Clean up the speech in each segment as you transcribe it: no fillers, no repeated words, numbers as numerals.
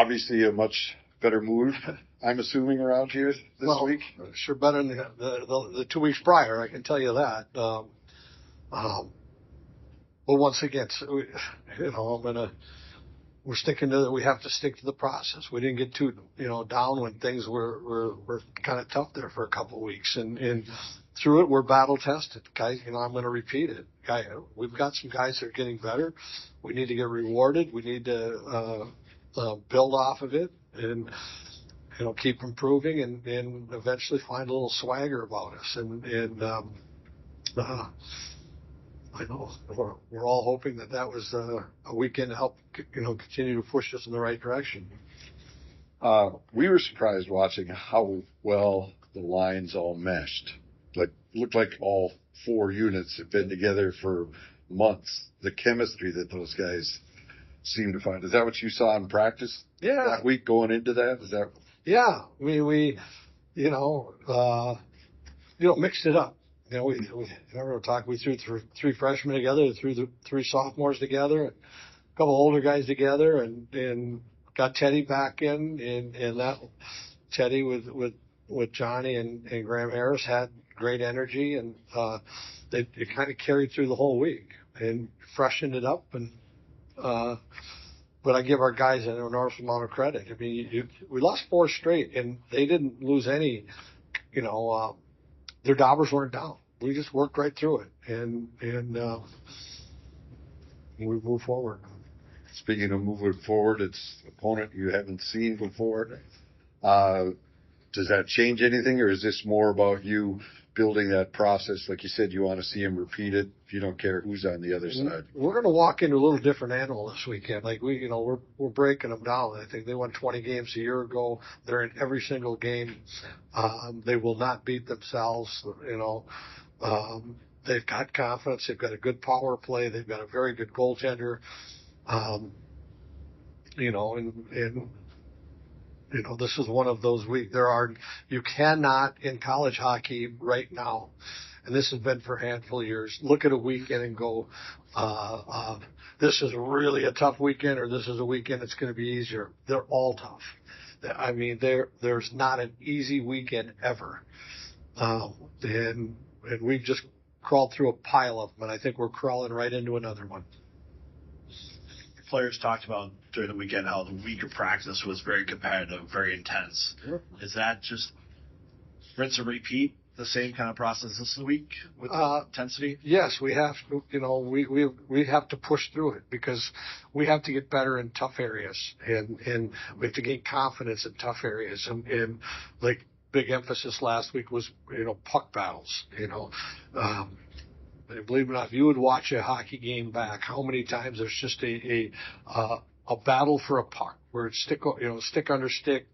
obviously a much better mood, I'm assuming, around here this week. Sure, better than the 2 weeks prior. I can tell you that. But once again, we're sticking to we have to stick to the process. We didn't get too, down when things were kind of tough there for a couple of weeks. And through it, we're battle tested. Guys, I'm going to repeat it. We've got some guys that are getting better. We need to get rewarded. We need to build off of it and, keep improving and eventually find a little swagger about us. And I know we're all hoping that was a weekend to help, continue to push us in the right direction. We were surprised watching how well the lines all meshed. Looked like all 4 units have been together for months. The chemistry that those guys seem to find. Is that what you saw in practice? Yeah. That week going into that? Is that? Yeah. I mean, we mixed it up. We remember talking. We threw 3 freshmen together, threw the 3 sophomores together, a couple older guys together, and got Teddy back in, and that Teddy with Johnny and Graham Harris had great energy, and it kind of carried through the whole week and freshened it up. And but I give our guys an enormous amount of credit. I mean, we lost 4 straight, and they didn't lose any. Their daubers weren't down. We just worked right through it, and we moved forward. Speaking of moving forward, it's an opponent you haven't seen before. Does that change anything, or is this more about you building that process? Like you said, you want to see him repeat it. You don't care who's on the other side. We're going to walk into a little different animal this weekend. We're breaking them down. I think they won 20 games a year ago. They're in every single game. They will not beat themselves. They've got confidence. They've got a good power play. They've got a very good goaltender. This is one of those weeks. You cannot in college hockey right now, and this has been for a handful of years, look at a weekend and go, this is really a tough weekend, or this is a weekend that's going to be easier. They're all tough. I mean, there's not an easy weekend ever. And we've just crawled through a pile of them, and I think we're crawling right into another one. Players talked about during the weekend how the week of practice was very competitive, very intense. Sure. Is that just rinse and repeat, the same kind of process this week with the intensity? Yes, we have to. We have to push through it because we have to get better in tough areas, and we have to gain confidence in tough areas. And like big emphasis last week was puck battles. Believe it or not, if you would watch a hockey game back, how many times there's just a battle for a puck where it's stick under stick,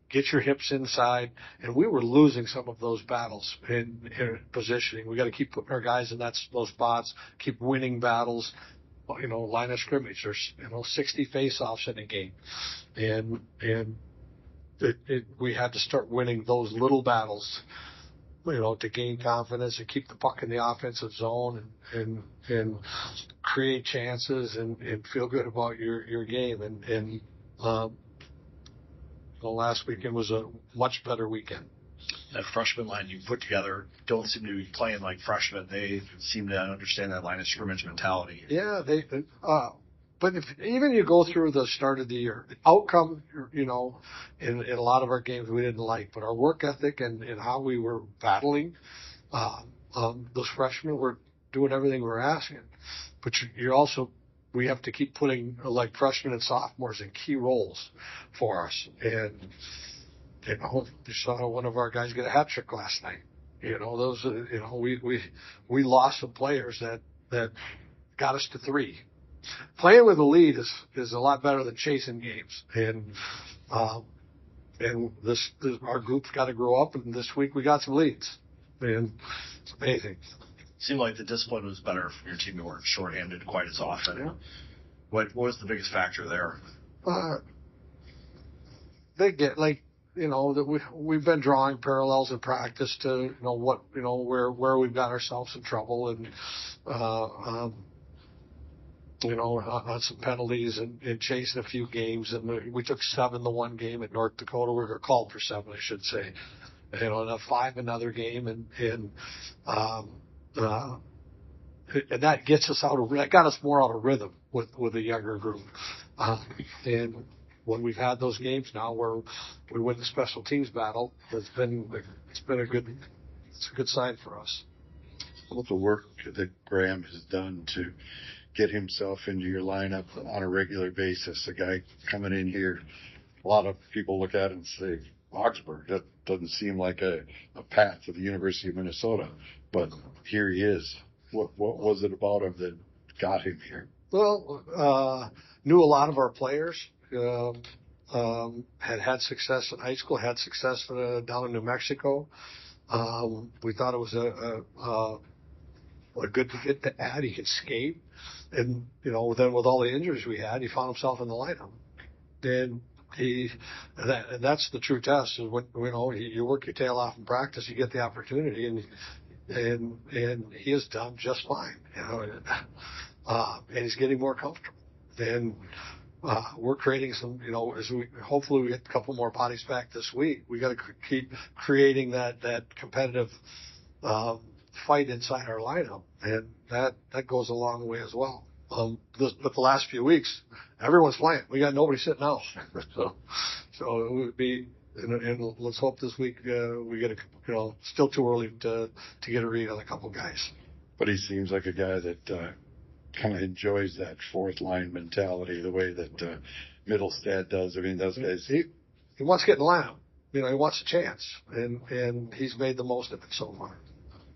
get your hips inside, and we were losing some of those battles in positioning. We got to keep putting our guys in those spots, keep winning battles. Line of scrimmage. There's 60 face-offs in a game, and we had to start winning those little battles. To gain confidence and keep the puck in the offensive zone and create chances and feel good about your game. And last weekend was a much better weekend. That freshman line you put together don't seem to be playing like freshmen. They seem to understand that line of scrimmage mentality. Yeah, but if even you go through the start of the year, the outcome, in a lot of our games we didn't like, but our work ethic and how we were battling, those freshmen were doing everything we were asking. But we have to keep putting like freshmen and sophomores in key roles for us. And, you saw one of our guys get a hat trick last night. We lost some players that got us to 3. Playing with a lead is a lot better than chasing games, and this our group's got to grow up. And this week we got some leads, and it's amazing. Seemed like the discipline was better for your team. You weren't shorthanded quite as often. Yeah. What was the biggest factor there? They get that we've been drawing parallels in practice to where we've got ourselves in trouble, and on some penalties and chasing a few games. And we took 7 the one game at North Dakota. We were called for 7, I should say. And a 5 another game. And that gets us that got us more out of rhythm with a younger group. And when we've had those games now where we win the special teams battle, it's a good sign for us. All the work that Graham has done to get himself into your lineup on a regular basis. A guy coming in here, a lot of people look at it and say, Augsburg, that doesn't seem like a path to the University of Minnesota. But here he is. What was it about him that got him here? Well, knew a lot of our players. Had success in high school, had success down in New Mexico. We thought it was a good fit to add. He could skate. And, then with all the injuries we had, he found himself in the lineup. And that's the true test is when, you work your tail off in practice, you get the opportunity and he has done just fine, and he's getting more comfortable. And, we're creating some, hopefully we get a couple more bodies back this week. We got to keep creating that competitive, fight inside our lineup. And that goes a long way as well. But the last few weeks, everyone's playing. We got nobody sitting out. So it would be, and let's hope this week, we get still too early to get a read on a couple guys. But he seems like a guy that, kind of enjoys that fourth line mentality, the way that, Mittelstadt does. I mean, those guys. He wants to get in the lineup. He wants a chance, and he's made the most of it so far.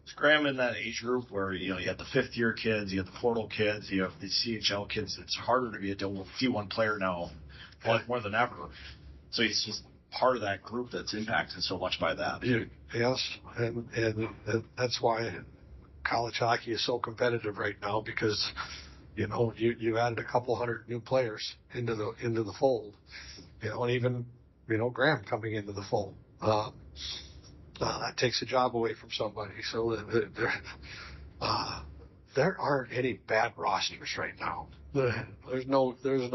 Is Graham in that age group where, you have the 5th-year kids, you have the portal kids, you have the CHL kids? It's harder to be a D1 player now, more than ever. So he's just part of that group that's impacted so much by that. Yes, and that's why college hockey is so competitive right now because, you added a couple hundred new players into the fold, and even, Graham coming into the fold. That takes a job away from somebody. So there aren't any bad rosters right now. There's no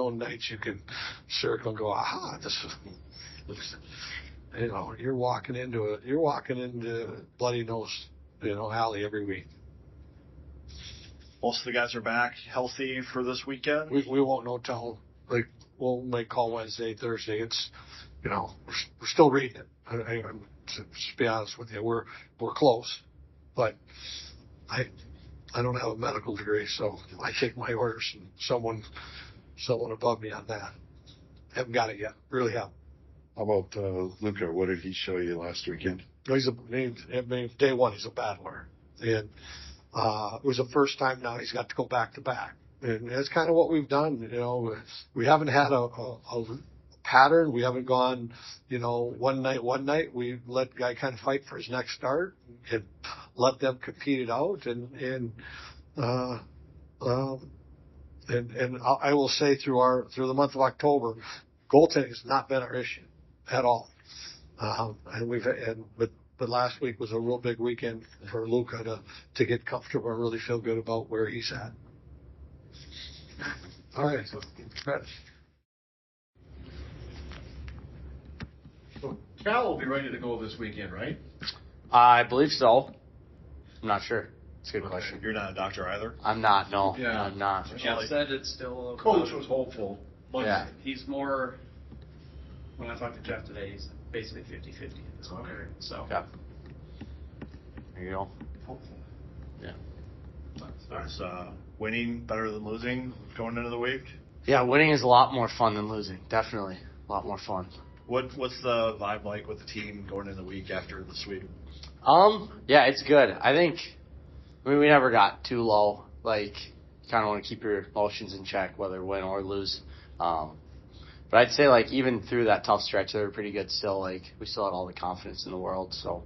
nights you can circle and go, aha, this is, you're walking into bloody nose, alley every week. Most of the guys are back healthy for this weekend. We won't know till we'll make call Wednesday, Thursday. It's we're still reading it. To be honest with you, we're close, but I don't have a medical degree, so I take my orders from someone above me on that. Haven't got it yet. Really haven't. How about Luca? What did he show you last weekend? Day one, he's a battler, and it was the first time now he's got to go back to back, and that's kind of what we've done. We haven't had a pattern. We haven't gone, one night. We let the guy kind of fight for his next start and let them compete it out. And I will say through the month of October, goaltending has not been our issue at all. But last week was a real big weekend for Luca to get comfortable and really feel good about where he's at. All right. So Cal will be ready to go this weekend, right? I believe so. I'm not sure. It's a good question. You're not a doctor either? I'm not, no. Yeah. I'm not. Michelle said it's still Coach was hopeful. Yeah. He's more, when I talked to Jeff today, he's basically 50-50 at this point. Okay. So. Yeah. There you go. Hopeful. Is winning better than losing going into the week? Yeah, winning is a lot more fun than losing. Definitely. A lot more fun. What's the vibe like with the team going into the week after the sweep? Yeah, it's good. I think, we never got too low. Like, you kind of want to keep your emotions in check, whether win or lose. But I'd say, even through that tough stretch, they were pretty good still. We still had all the confidence in the world. So,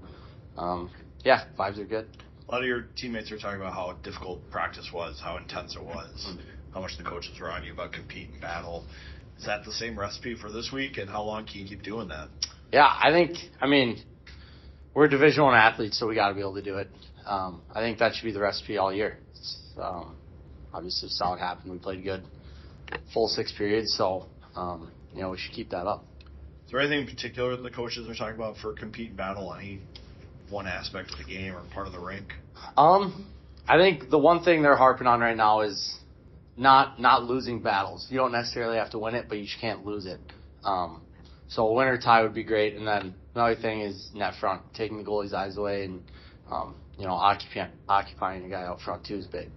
yeah, vibes are good. A lot of your teammates are talking about how difficult practice was, how intense it was, how much the coaches were on you about compete and battle. Is that the same recipe for this week, and how long can you keep doing that? Yeah, we're Division I athletes, so we got to be able to do it. I think that should be the recipe all year. obviously saw it happen. We played good full 6 periods, so we should keep that up. Is there anything in particular that the coaches are talking about for compete and battle, any one aspect of the game or part of the rink? I think the one thing they're harping on right now is not losing battles. You don't necessarily have to win it, but you just can't lose it. So a win or tie would be great. And then another thing is net front, taking the goalie's eyes away and, occupying a guy out front too is big.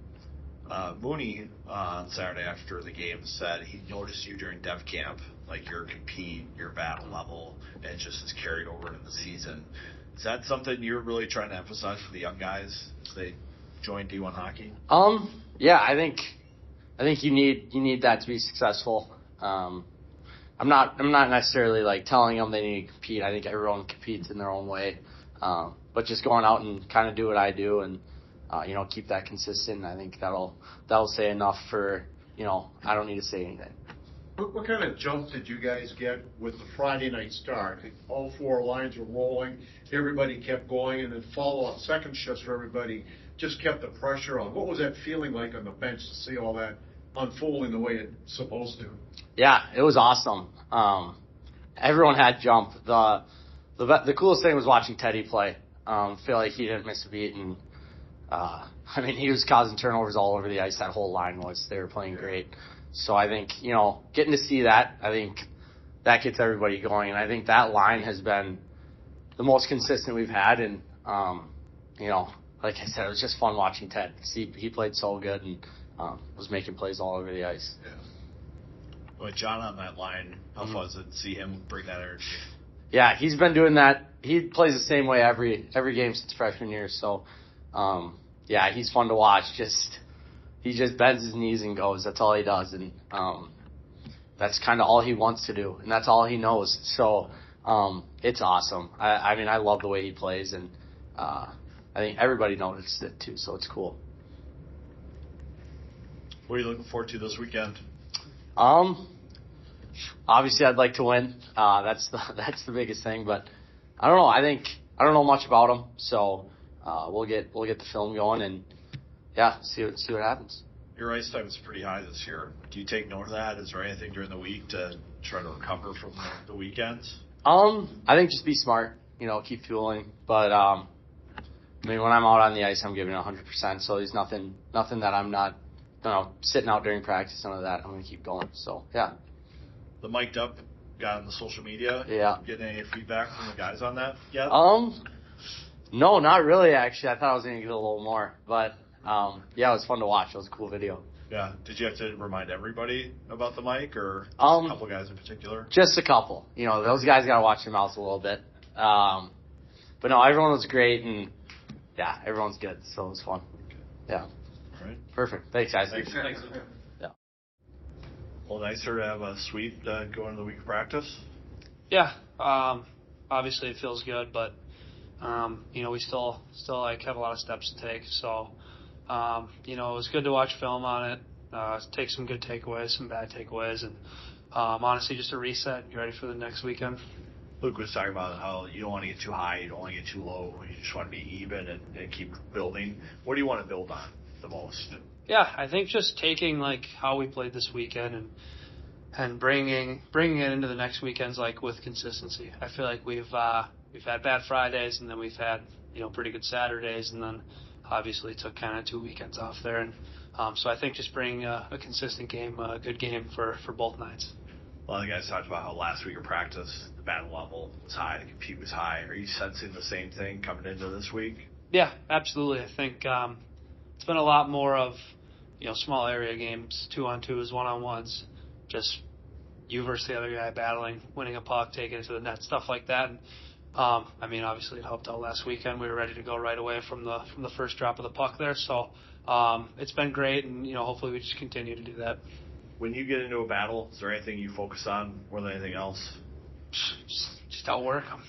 Mooney on Saturday after the game said he noticed you during dev camp, like your compete, your battle level, and it just has carried over into the season. Is that something you're really trying to emphasize for the young guys as they join D1 hockey? Yeah, I think you need that to be successful. I'm not necessarily like telling them they need to compete. I think everyone competes in their own way. But just going out and kind of do what I do and keep that consistent. I think that'll say enough for I don't need to say anything. What kind of jump did you guys get with the Friday night start? All 4 lines were rolling, everybody kept going, and then follow-up second shifts for everybody just kept the pressure on. What was that feeling like on the bench to see all that unfolding the way it's supposed to? Yeah, it was awesome. Everyone had jump. The coolest thing was watching Teddy play. Feel like he didn't miss a beat, and he was causing turnovers all over the ice. That whole line was. They were playing great. So I think, getting to see that, I think that gets everybody going. And I think that line has been the most consistent we've had. And, like I said, it was just fun watching Ted. He played so good and was making plays all over the ice. Yeah. With John on that line, how fun was it to see him bring that energy? Yeah, he's been doing that. He plays the same way every game since freshman year. So, he's fun to watch. He just bends his knees and goes. That's all he does. And that's kind of all he wants to do. And that's all he knows. So it's awesome. I love the way he plays. And I think everybody noticed it too. So it's cool. What are you looking forward to this weekend? Obviously I'd like to win. That's the biggest thing. But I don't know. I don't know much about him. So we'll get the film going and see what happens. Your ice time is pretty high this year. Do you take note of that? Is there anything during the week to try to recover from the weekends? I think just be smart, keep fueling. But, when I'm out on the ice, I'm giving it 100%. So there's nothing that I'm not, sitting out during practice, none of that. I'm going to keep going. So, yeah. The mic'd up guy on the social media. Yeah. Getting any feedback from the guys on that yet? No, not really, actually. I thought I was going to get a little more. But, it was fun to watch. It was a cool video. Yeah. Did you have to remind everybody about the mic or just a couple guys in particular? Just a couple. Those guys got to watch their mouths a little bit. But no, everyone was great and everyone's good. So it was fun. Yeah. All right. Perfect. Thanks, guys. Thanks. Yeah. Well, nicer to have a sweep going into the week of practice. Yeah. Obviously it feels good, but we still have a lot of steps to take. So, it was good to watch film on it, take some good takeaways, some bad takeaways, and honestly just a reset. You ready for the next weekend? Luke was talking about how you don't want to get too high, you don't want to get too low, you just want to be even and keep building. What do you want to build on the most? Yeah, I think just taking how we played this weekend and bringing it into the next weekends with consistency. I feel like we've had bad Fridays and then we've had pretty good Saturdays and then obviously took kind of 2 weekends off there and so I think just bringing a consistent game, a good game for both nights. A lot of the guys talked about how last week of practice the battle level was high, the compete was high. Are you sensing the same thing coming into this week? Yeah, absolutely. I think it's been a lot more of small area games, 2-on-2s, 1-on-1s, just you versus the other guy battling, winning a puck, taking it to the net, stuff like that. And, obviously it helped out last weekend. We were ready to go right away from the first drop of the puck there. So it's been great, and hopefully we just continue to do that. When you get into a battle, is there anything you focus on more than anything else? Just outwork them.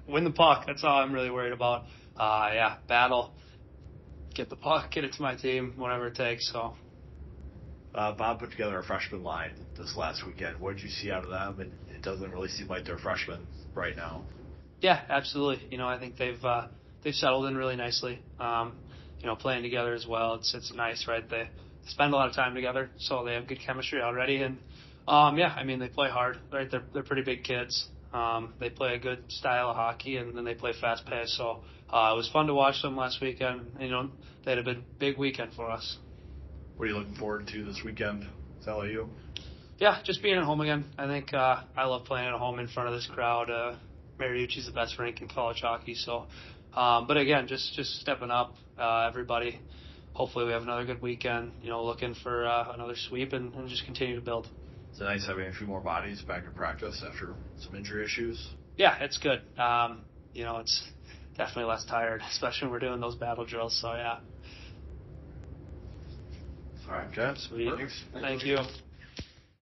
Win the puck. That's all I'm really worried about. Battle. Get the puck, get it to my team, whatever it takes. So. Bob put together a freshman line this last weekend. What did you see out of them? And it doesn't really seem like they're freshmen right now. Yeah, absolutely. I think they've settled in really nicely. Playing together as well. It's nice, right? spend a lot of time together, so they have good chemistry already. And yeah, I mean they play hard, right? They're pretty big kids. They play a good style of hockey, and then they play fast pace. So it was fun to watch them last weekend. You know, they had a big weekend for us. What are you looking forward to this weekend? Is that you? Yeah, just being at home again. I think I love playing at home in front of this crowd. Mariucci's the best rink in college hockey. So, but again, just stepping up, everybody. Hopefully we have another good weekend. You know, looking for another sweep and just continue to build. It's nice having a few more bodies back in practice after some injury issues. Yeah, it's good. You know, it's definitely less tired, especially when we're doing those battle drills. So yeah. All right, okay. Sweet. Thanks. Thank you.